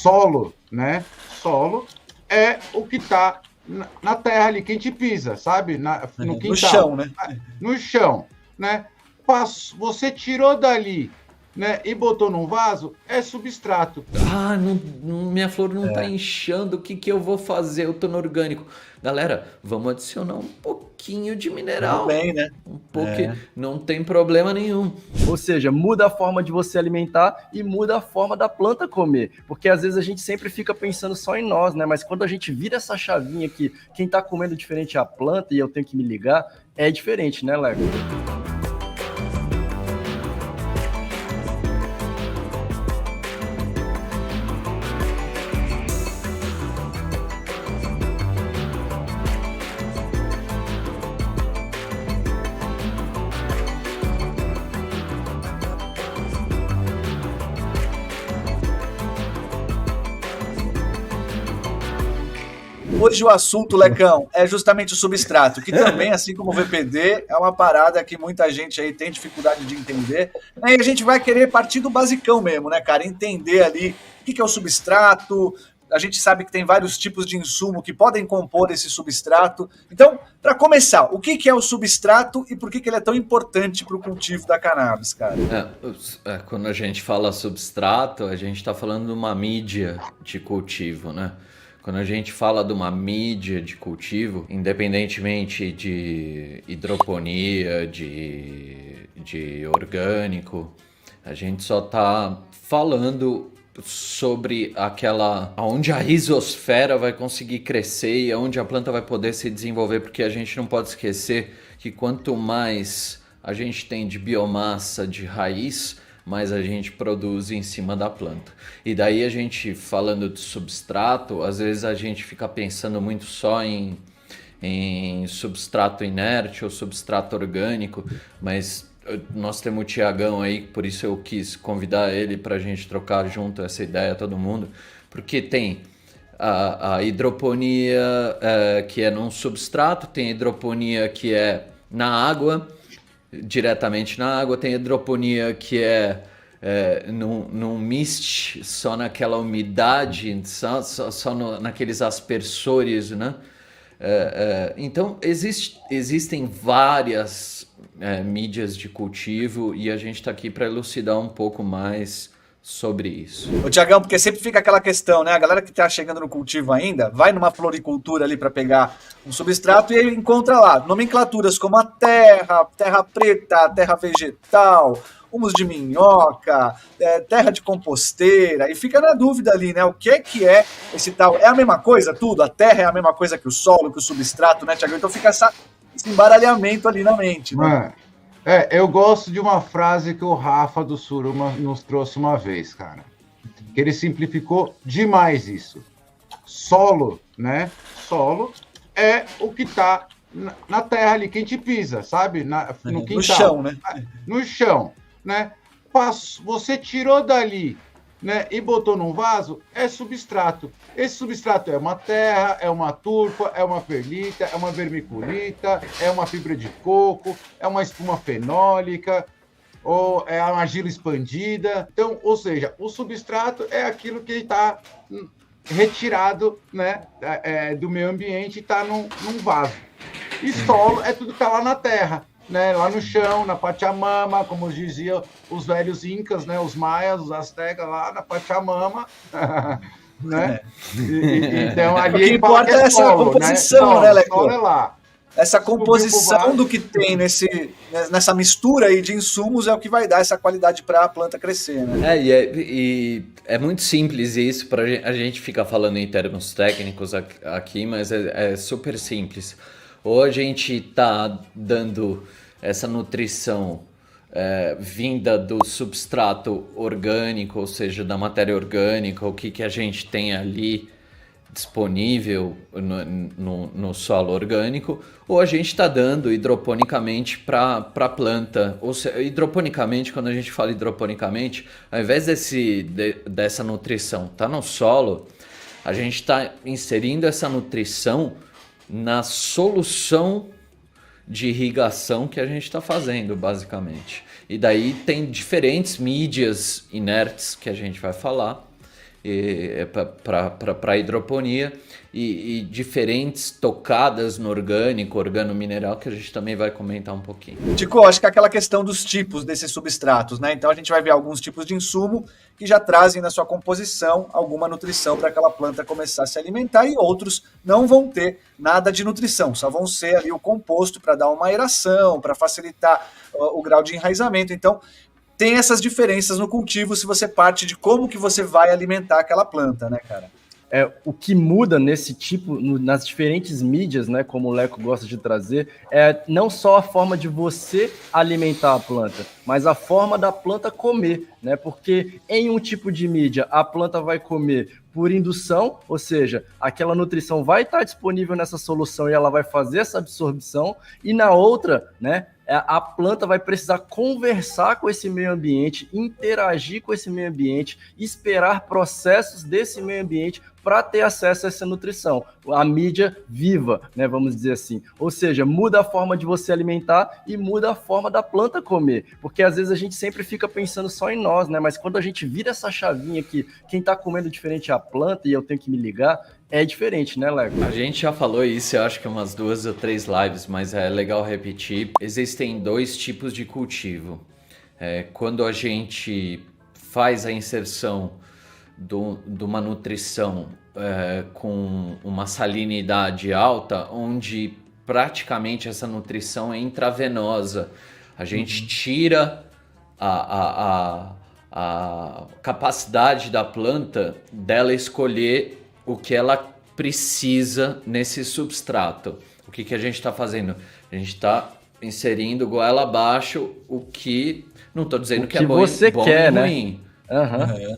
solo, né? Solo é o que está na terra ali, que a gente pisa, sabe? No No quintal, chão, né? no chão, né? Você tirou dali, né, e botou num vaso, é substrato. Ah, minha flor não tá inchando, o que que eu vou fazer? Eu tô no orgânico. Galera, vamos adicionar um pouquinho de Tudo mineral. bem, né? Um pouquinho, não tem problema nenhum. Ou seja, muda a forma de você alimentar e muda a forma da planta comer. Porque às vezes a gente sempre fica pensando só em nós, né? Mas quando a gente vira essa chavinha que quem tá comendo diferente é a planta e eu tenho que me ligar, é diferente, né, Lego? Hoje o assunto, Lecão, é justamente o substrato, que também, assim como o VPD, é uma parada que muita gente aí tem dificuldade de entender. E a gente vai querer partir do basicão mesmo, né, cara? Entender ali o que é o substrato. A gente sabe que tem vários tipos de insumo que podem compor esse substrato. Então, para começar, o que é o substrato e por que ele é tão importante para o cultivo da cannabis, cara? Quando a gente fala substrato, a gente está falando de uma mídia de cultivo, né? Quando a gente fala de uma mídia de cultivo, independentemente de hidroponia, de orgânico, a gente só está falando sobre aquela onde a rizosfera vai conseguir crescer e onde a planta vai poder se desenvolver, porque a gente não pode esquecer que quanto mais a gente tem de biomassa de raiz, mais a gente produz em cima da planta. E daí a gente, falando de substrato, às vezes a gente fica pensando muito só em substrato inerte ou substrato orgânico, mas nós temos o Tiagão aí, por isso eu quis convidar ele para a gente trocar junto essa ideia, todo mundo, porque tem a hidroponia que é num substrato, tem a hidroponia que é na água, diretamente na água, tem hidroponia que é num mist, só naquela umidade, só naqueles aspersores, né? Então existem várias mídias de cultivo e a gente está aqui para elucidar um pouco mais sobre isso. Ô, Tiagão, porque sempre fica aquela questão, né? A galera que está chegando no cultivo ainda, vai numa floricultura ali para pegar um substrato e ele encontra lá nomenclaturas como a terra preta, terra vegetal, humus de minhoca, terra de composteira, e fica na dúvida ali, né? O que é esse tal? É a mesma coisa tudo? A terra é a mesma coisa que o solo, que o substrato, né, Tiagão? Então fica esse embaralhamento ali na mente, né? Eu gosto de uma frase que o Rafa do Suruma nos trouxe uma vez, cara. Que ele simplificou demais isso. Solo, né? Solo é o que está na terra ali, que a gente pisa, sabe? No quintal. No chão, né? No chão, né? Você tirou dali, né, e botou num vaso, é substrato. Esse substrato é uma terra, é uma turfa, é uma perlita, é uma vermiculita, é uma fibra de coco, é uma espuma fenólica, ou é uma argila expandida. Então, ou seja, o substrato é aquilo que está retirado, né, do meio ambiente e está num vaso. E solo é tudo que está lá na terra, né, lá no chão, na Pachamama, como diziam os velhos incas, né, os maias, os astecas lá na Pachamama, né? Então ali o que importa é essa composição, né, Leco? Solo é lá. Essa composição do que tem nessa mistura aí de insumos é o que vai dar essa qualidade para a planta crescer, né? E é muito simples isso, a gente fica falando em termos técnicos aqui, mas é super simples. Ou a gente está dando essa nutrição vinda do substrato orgânico, ou seja, da matéria orgânica, o que a gente tem ali disponível no solo orgânico, ou a gente está dando hidroponicamente para a planta. Ou seja, hidroponicamente, quando a gente fala hidroponicamente, ao invés dessa nutrição tá no solo, a gente está inserindo essa nutrição na solução de irrigação que a gente está fazendo, basicamente. E daí tem diferentes mídias inertes que a gente vai falar. para a hidroponia e diferentes tocadas no orgânico, organomineral, que a gente também vai comentar um pouquinho. Tico, acho que é aquela questão dos tipos desses substratos, né? Então a gente vai ver alguns tipos de insumo que já trazem na sua composição alguma nutrição para aquela planta começar a se alimentar, e outros não vão ter nada de nutrição, só vão ser ali o composto para dar uma aeração, para facilitar o grau de enraizamento. Então tem essas diferenças no cultivo se você parte de como que você vai alimentar aquela planta, né, cara? O que muda nesse tipo, nas diferentes mídias, né, como o Leco gosta de trazer, é não só a forma de você alimentar a planta, mas a forma da planta comer, né? Porque em um tipo de mídia a planta vai comer por indução, ou seja, aquela nutrição vai estar disponível nessa solução e ela vai fazer essa absorção, e na outra, né, a planta vai precisar conversar com esse meio ambiente, interagir com esse meio ambiente, esperar processos desse meio ambiente para ter acesso a essa nutrição. A mídia viva, né, vamos dizer assim. Ou seja, muda a forma de você alimentar e muda a forma da planta comer. Porque às vezes a gente sempre fica pensando só em nós, né? Mas quando a gente vira essa chavinha que quem está comendo diferente é a planta e eu tenho que me ligar, é diferente, né, Leco? A gente já falou isso, eu acho que umas 2 ou 3 lives, mas é legal repetir. Existem 2 tipos de cultivo. Quando a gente faz a inserção de uma nutrição com uma salinidade alta, onde praticamente essa nutrição é intravenosa, a gente tira a capacidade da planta dela escolher o que ela precisa nesse substrato. O que a gente está fazendo? A gente está inserindo goela abaixo o que... Não estou dizendo que é bom, você bom quer, nem né? ruim. Uhum.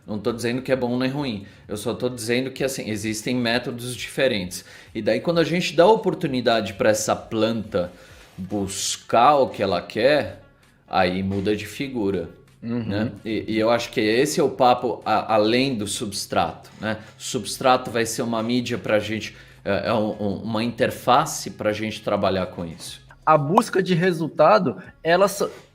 Não estou dizendo que é bom nem ruim. Eu só estou dizendo que assim, existem métodos diferentes. E daí quando a gente dá oportunidade para essa planta buscar o que ela quer, aí muda de figura. Né? E eu acho que esse é o papo além do substrato, né? O substrato vai ser uma mídia para a gente, uma interface para a gente trabalhar com isso. A busca de resultado, ela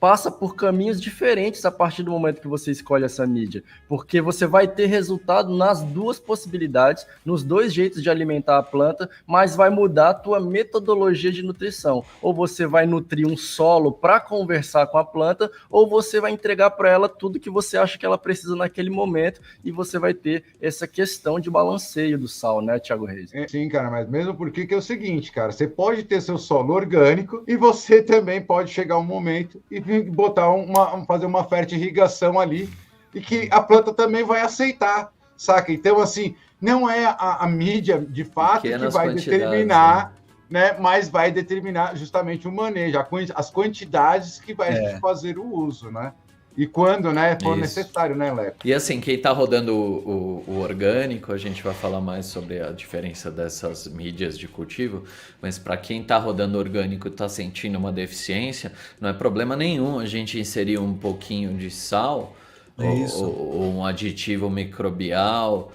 passa por caminhos diferentes a partir do momento que você escolhe essa mídia, porque você vai ter resultado nas 2 possibilidades, nos 2 jeitos de alimentar a planta, mas vai mudar a tua metodologia de nutrição. Ou você vai nutrir um solo para conversar com a planta, ou você vai entregar para ela tudo que você acha que ela precisa naquele momento, e você vai ter essa questão de balanceio do sal, né, Thiago Reis? Sim, cara, mas mesmo porque que é o seguinte, cara, você pode ter seu solo orgânico e você também pode chegar um momento e botar fazer uma fertirrigação ali e que a planta também vai aceitar, saca? Então, assim, não é a mídia de fato que vai determinar, né? Mas vai determinar justamente o manejo, as quantidades que vai fazer o uso, né? E quando, né, for necessário, né, Leco? E assim, quem está rodando o orgânico, a gente vai falar mais sobre a diferença dessas mídias de cultivo, mas para quem está rodando orgânico e está sentindo uma deficiência, não é problema nenhum a gente inserir um pouquinho de sal ou um aditivo microbiano,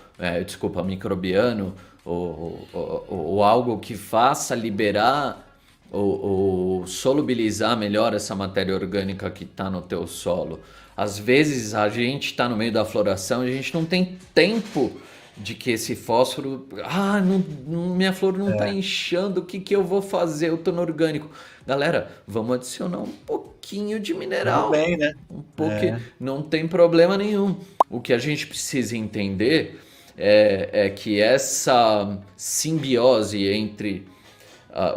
ou algo que faça liberar ou solubilizar melhor essa matéria orgânica que está no teu solo. Às vezes a gente está no meio da floração e a gente não tem tempo de que esse fósforo... minha flor não está inchando, o que eu vou fazer? Eu estou no orgânico. Galera, vamos adicionar um pouquinho de mineral. Bem, né? Um pouquinho, não tem problema nenhum. O que a gente precisa entender é que essa simbiose entre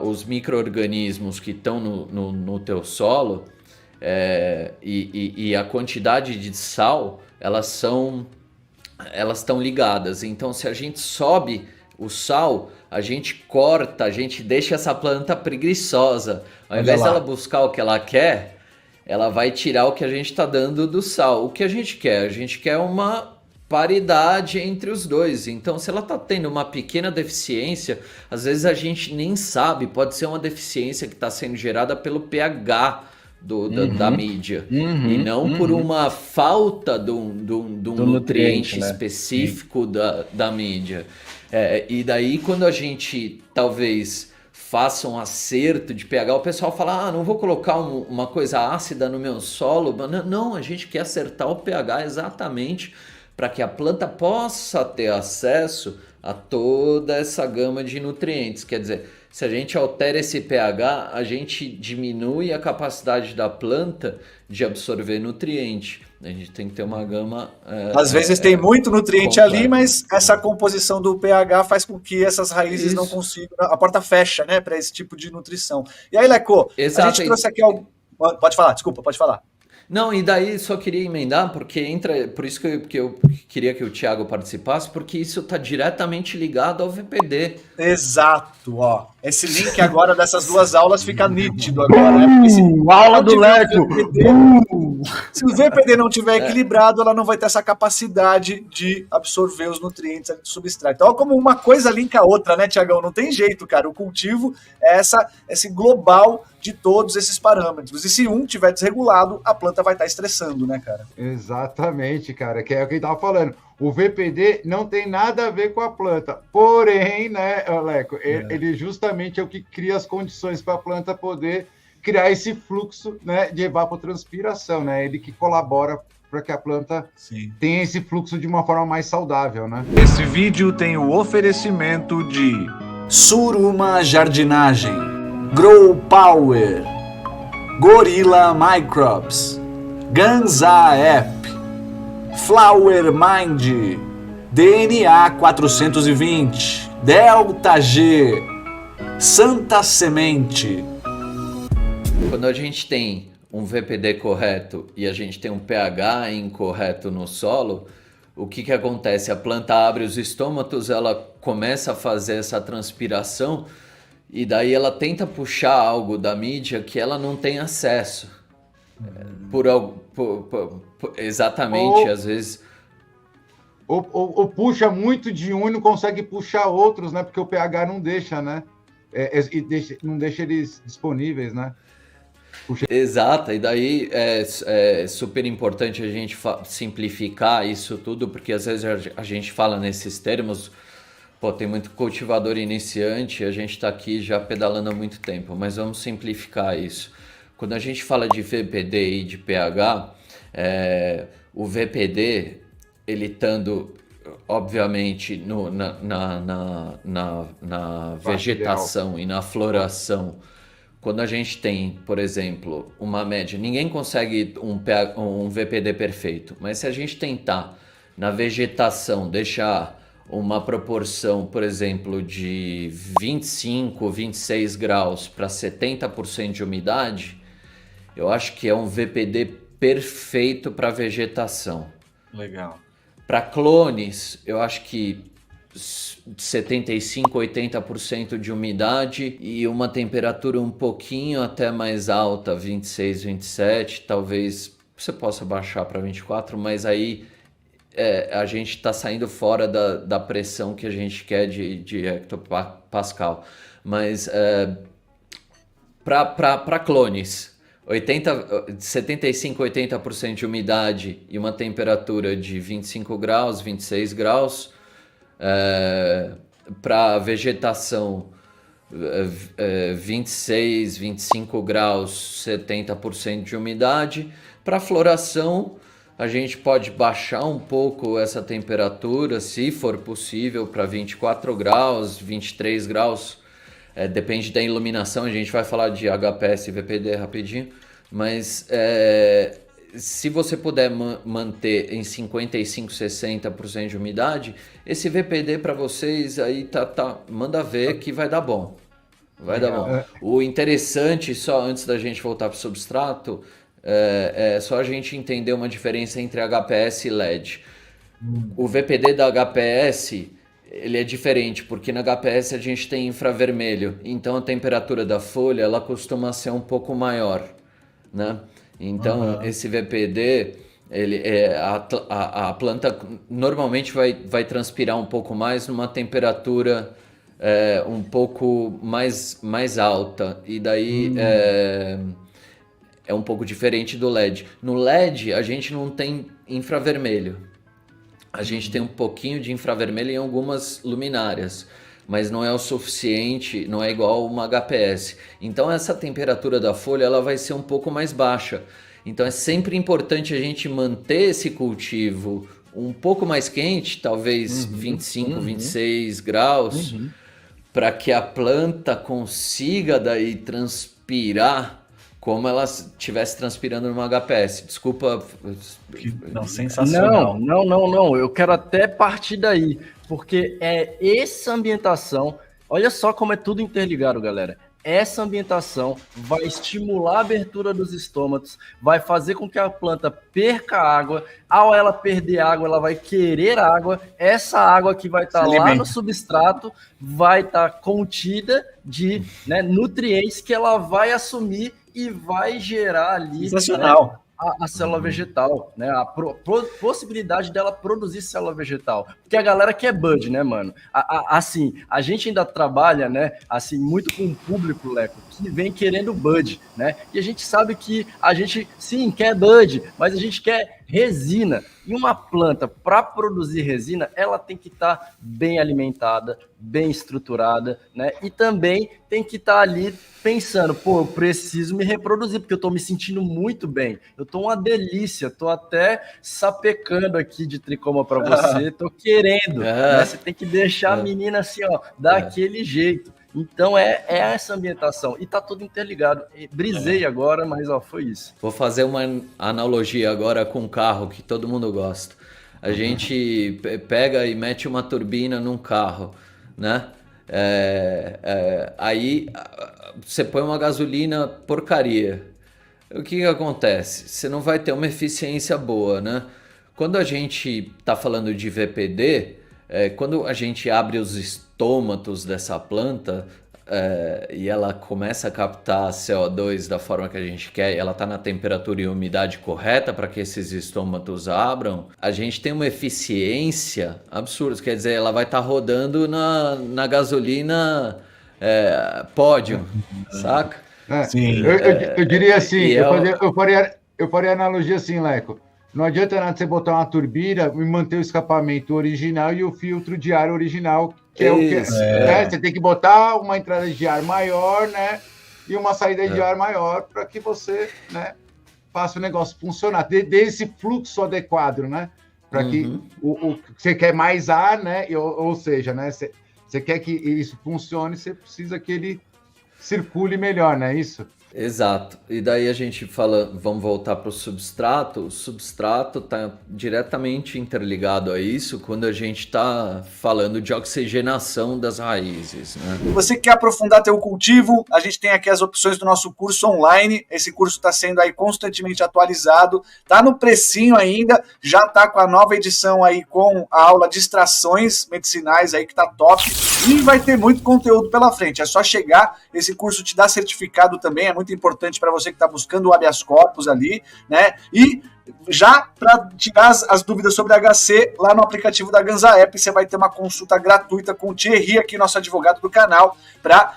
os micro-organismos que estão no teu solo e a quantidade de sal, elas estão ligadas. Então, se a gente sobe o sal, a gente corta, a gente deixa essa planta preguiçosa. Ao invés dela buscar o que ela quer, ela vai tirar o que a gente está dando do sal. O que a gente quer? A gente quer uma paridade entre os dois. Então, se ela está tendo uma pequena deficiência, às vezes a gente nem sabe, pode ser uma deficiência que está sendo gerada pelo pH da mídia, e não por uma falta de um nutriente específico da mídia. E daí, quando a gente talvez faça um acerto de pH, o pessoal fala, não vou colocar uma coisa ácida no meu solo. Não, a gente quer acertar o pH exatamente para que a planta possa ter acesso a toda essa gama de nutrientes. Quer dizer, se a gente altera esse pH, a gente diminui a capacidade da planta de absorver nutriente. A gente tem que ter uma gama... Às vezes tem muito nutriente completa. ali, mas essa composição do pH faz com que essas raízes não consigam... A porta fecha, né, para esse tipo de nutrição. E aí, Leco, Exato. a gente trouxe aqui algo... Pode falar, desculpa, pode falar. Não, e daí só queria emendar, porque entra, por isso que eu queria que o Thiago participasse, porque isso está diretamente ligado ao VPD. Exato, ó. Esse link agora dessas duas aulas fica nítido agora, né? Porque Aula do Leco! Se o VPD não tiver equilibrado, ela não vai ter essa capacidade de absorver os nutrientes do substrato. Então, como uma coisa linka a outra, né, Tiagão? Não tem jeito, cara. O cultivo é esse global de todos esses parâmetros. E se um tiver desregulado, a planta vai estar estressando, né, cara? Exatamente, cara, que é o que ele estava falando. O VPD não tem nada a ver com a planta, porém, né, Leco, ele justamente é o que cria as condições para a planta poder criar esse fluxo, né, de evapotranspiração, né? Ele que colabora para que a planta tenha esse fluxo de uma forma mais saudável, né? Esse vídeo tem o oferecimento de Suruma Jardinagem, Grow Power, Gorilla Microbes, Ganza App, Flower Mind, DNA 420, Delta G, Santa Semente. Quando a gente tem um VPD correto e a gente tem um pH incorreto no solo, o que acontece? A planta abre os estômatos, ela começa a fazer essa transpiração e daí ela tenta puxar algo da mídia que ela não tem acesso. Exatamente, às vezes... Ou puxa muito de um e não consegue puxar outros, né? Porque o pH não deixa, né? Não deixa eles disponíveis, né? Exato, e daí é super importante a gente simplificar isso tudo, porque às vezes a gente fala nesses termos, pô, tem muito cultivador iniciante, a gente está aqui já pedalando há muito tempo, mas vamos simplificar isso. Quando a gente fala de VPD e de pH, o VPD, ele estando, obviamente, na vegetação e na floração, quando a gente tem, por exemplo, uma média, ninguém consegue um VPD perfeito, mas se a gente tentar na vegetação deixar uma proporção, por exemplo, de 25, 26 graus para 70% de umidade, eu acho que é um VPD perfeito para vegetação. Legal. Para clones, eu acho que 75, 80% de umidade e uma temperatura um pouquinho até mais alta, 26, 27, talvez você possa baixar para 24, mas aí a gente está saindo fora da pressão que a gente quer de hectopascal. Mas para clones, 75, 80% de umidade e uma temperatura de 25 graus, 26 graus, para vegetação 26, 25 graus, 70% de umidade. Para floração, a gente pode baixar um pouco essa temperatura, se for possível, para 24 graus, 23 graus. Depende da iluminação, a gente vai falar de HPS e VPD rapidinho, mas se você puder manter em 55, 60% de umidade, esse VPD para vocês aí manda ver que vai dar bom. Vai dar bom. O interessante, só antes da gente voltar para o substrato, é só a gente entender uma diferença entre HPS e LED. O VPD da HPS, ele é diferente, porque na HPS a gente tem infravermelho, então a temperatura da folha ela costuma ser um pouco maior, né? Então esse VPD, a planta normalmente vai transpirar um pouco mais numa temperatura um pouco mais alta, e daí é um pouco diferente do LED. No LED a gente não tem infravermelho. A gente tem um pouquinho de infravermelho em algumas luminárias, mas não é o suficiente, não é igual uma HPS. Então essa temperatura da folha ela vai ser um pouco mais baixa. Então é sempre importante a gente manter esse cultivo um pouco mais quente, talvez 25, 26 graus, para que a planta consiga daí transpirar como ela estivesse transpirando numa HPS. Desculpa. Não, sensacional. Não. Eu quero até partir daí, porque é essa ambientação. Olha só como é tudo interligado, galera. Essa ambientação vai estimular a abertura dos estômatos, vai fazer com que a planta perca água. Ao ela perder água, ela vai querer água. Essa água que vai estar lá no substrato vai estar contida de nutrientes que ela vai assumir e vai gerar ali a célula vegetal, né? A possibilidade dela produzir célula vegetal. Porque a galera quer bud, né, mano? Assim, a gente ainda trabalha, né, assim, muito com o público, Leco, que vem querendo bud, né? E a gente sabe que a gente, sim, quer bud, mas a gente quer resina. E uma planta, para produzir resina, ela tem que estar bem alimentada, bem estruturada, né? E também tem que estar ali pensando, pô, eu preciso me reproduzir, porque eu tô me sentindo muito bem. Eu tô uma delícia, tô até sapecando aqui de tricoma para você, tô querendo. Né? Você tem que deixar a menina assim, ó, daquele jeito. Então é essa ambientação. E tá tudo interligado. Brisei agora, mas ó, foi isso. Vou fazer uma analogia agora com um carro que todo mundo gosta. A gente pega e mete uma turbina num carro, né? Aí você põe uma gasolina porcaria. O que acontece? Você não vai ter uma eficiência boa, né? Quando a gente está falando de VPD, quando a gente abre os estômatos dessa planta e ela começa a captar CO2 da forma que a gente quer, e ela está na temperatura e umidade correta para que esses estômatos abram, a gente tem uma eficiência absurda. Quer dizer, ela vai estar rodando na gasolina pódio, saca? Sim. Eu diria assim, eu faria analogia assim, Leco. Não adianta nada você botar uma turbina e manter o escapamento original e o filtro de ar original, que é o que você tem que botar uma entrada de ar maior, né? E uma saída de ar maior para que você, né, faça o negócio funcionar. Dê esse fluxo adequado, né? Para que você quer mais ar, né? Ou seja, né? Você quer que isso funcione, você precisa que ele circule melhor, não é isso? Exato. E daí a gente fala, vamos voltar para o substrato. O substrato está diretamente interligado a isso quando a gente está falando de oxigenação das raízes, né? Você quer aprofundar teu cultivo? A gente tem aqui as opções do nosso curso online. Esse curso está sendo aí constantemente atualizado. Tá no precinho ainda. Já tá com a nova edição aí com a aula de extrações medicinais aí que tá top. E vai ter muito conteúdo pela frente. É só chegar. Esse curso te dá certificado também. É muito importante para você que está buscando o habeas corpus ali, né? E já para tirar as dúvidas sobre HC, lá no aplicativo da Ganza App, você vai ter uma consulta gratuita com o Thierry, aqui, nosso advogado do canal, para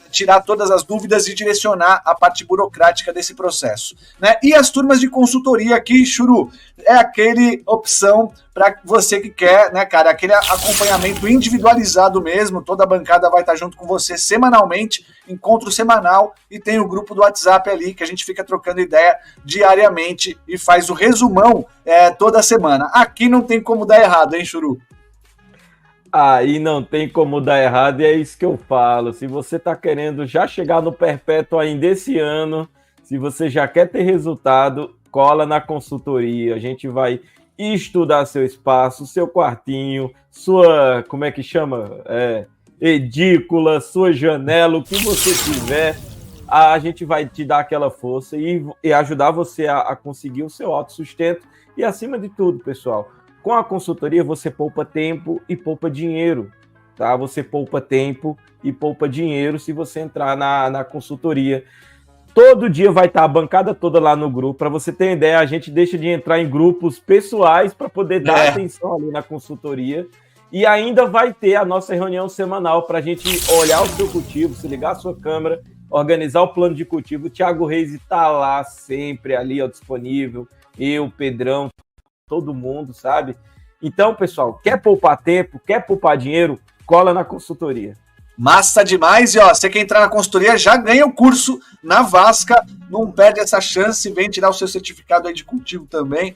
tirar todas as dúvidas e direcionar a parte burocrática desse processo, né? E as turmas de consultoria aqui, Churu, é aquele opção para você que quer, né, cara, aquele acompanhamento individualizado mesmo. Toda a bancada vai estar junto com você semanalmente, encontro semanal, e tem o grupo do WhatsApp ali que a gente fica trocando ideia diariamente e faz o resumão toda semana. Aqui não tem como dar errado, hein, Churu? Aí não tem como dar errado, e é isso que eu falo. Se você está querendo já chegar no perpétuo ainda esse ano, se você já quer ter resultado, cola na consultoria. A gente vai estudar seu espaço, seu quartinho, sua, como é que chama? Edícula, sua janela, o que você tiver. A gente vai te dar aquela força e ajudar você a conseguir o seu autossustento. E acima de tudo, pessoal, com a consultoria você poupa tempo e poupa dinheiro, tá? Você poupa tempo e poupa dinheiro se você entrar na consultoria. Todo dia vai estar a bancada toda lá no grupo. Para você ter ideia, a gente deixa de entrar em grupos pessoais para poder dar atenção ali na consultoria. E ainda vai ter a nossa reunião semanal para a gente olhar o seu cultivo, se ligar a sua câmera, organizar o plano de cultivo. O Thiago Reis está lá sempre ali, ó, disponível. Eu, Pedrão, todo mundo, sabe? Então, pessoal, quer poupar tempo, quer poupar dinheiro, cola na consultoria. Massa demais, e ó, você quer entrar na consultoria, já ganha o curso na Vasca, não perde essa chance, vem tirar o seu certificado aí de cultivo também.